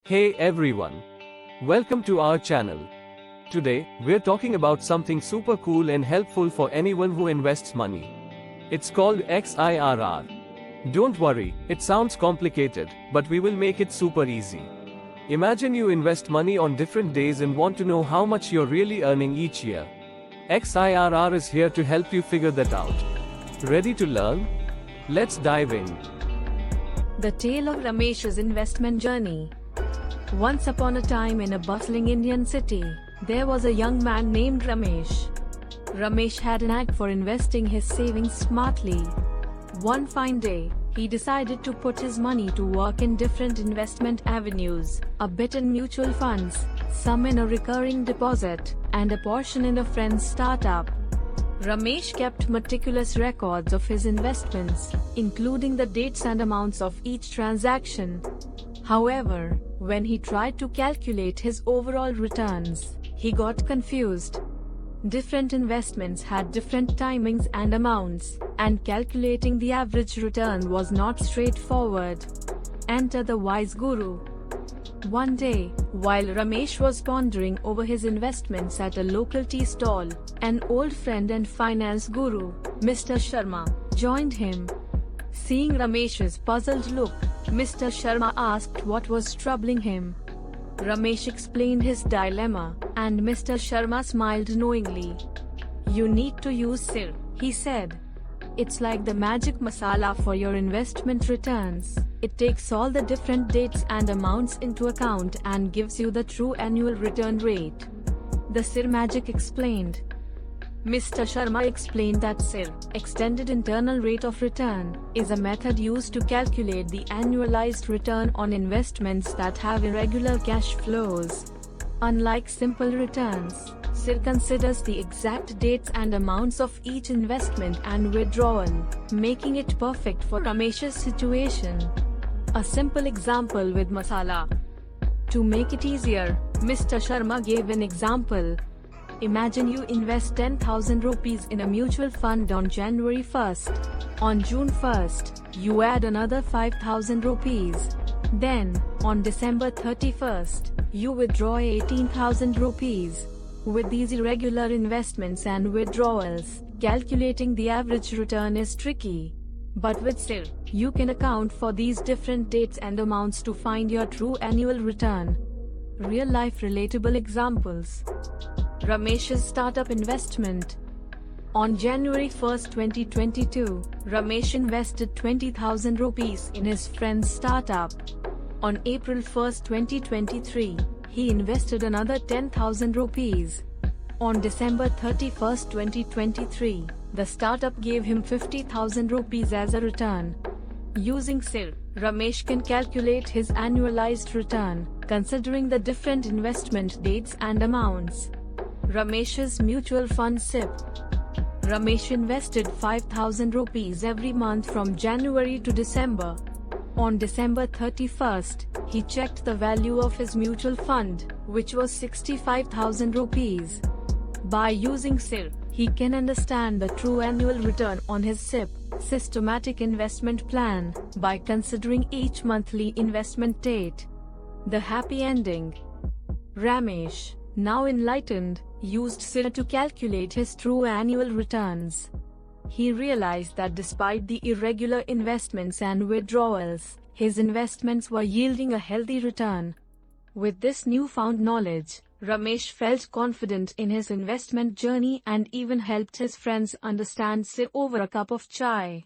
Hey everyone! Welcome to our channel. Today, we're talking about something super cool and helpful for anyone who invests money. It's called XIRR. Don't worry, it sounds complicated, but we will make it super easy. Imagine you invest money on different days and want to know how much you're really earning each year. XIRR is here to help you figure that out. Ready to learn? Let's dive in. The tale of Ramesh's investment journey. Once upon a time in a bustling Indian city, there was a young man named Ramesh. Ramesh had a knack for investing his savings smartly. One fine day, he decided to put his money to work in different investment avenues, a bit in mutual funds, some in a recurring deposit, and a portion in a friend's startup. Ramesh kept meticulous records of his investments, including the dates and amounts of each transaction. However, when he tried to calculate his overall returns, he got confused. Different investments had different timings and amounts, and calculating the average return was not straightforward. Enter the wise guru. One day, while Ramesh was pondering over his investments at a local tea stall, an old friend and finance guru, Mr. Sharma, joined him. Seeing Ramesh's puzzled look, Mr. Sharma asked what was troubling him. Ramesh explained his dilemma, and Mr. Sharma smiled knowingly. "You need to use SIR," he said. "It's like the magic masala for your investment returns. It takes all the different dates and amounts into account and gives you the true annual return rate." The SIR magic explained. Mr. Sharma explained that SIR, Extended Internal Rate of Return, is a method used to calculate the annualized return on investments that have irregular cash flows. Unlike simple returns, SIR considers the exact dates and amounts of each investment and withdrawal, making it perfect for Ramesh's situation. A simple example with masala. To make it easier, Mr. Sharma gave an example. Imagine you invest 10,000 rupees in a mutual fund on January 1st. On June 1st, you add another 5,000 rupees. Then, on December 31st, you withdraw 18,000 rupees. With these irregular investments and withdrawals, calculating the average return is tricky. But with SIR, you can account for these different dates and amounts to find your true annual return. Real-life relatable examples. Ramesh's startup investment. On January 1, 2022, Ramesh invested 20,000 rupees in his friend's startup. On April 1, 2023, he invested another 10,000 rupees. On December 31, 2023, the startup gave him 50,000 rupees as a return. Using SIR, Ramesh can calculate his annualized return, considering the different investment dates and amounts. Ramesh's mutual fund SIP. Ramesh invested 5,000 rupees every month from January to December. On December 31st, he checked the value of his mutual fund, which was 65,000 rupees. By using SIR, he can understand the true annual return on his SIP, systematic investment plan, by considering each monthly investment date. The happy ending. Ramesh, now enlightened, used SIR to calculate his true annual returns. He realized that despite the irregular investments and withdrawals, his investments were yielding a healthy return. With this newfound knowledge, Ramesh felt confident in his investment journey and even helped his friends understand SIR over a cup of chai.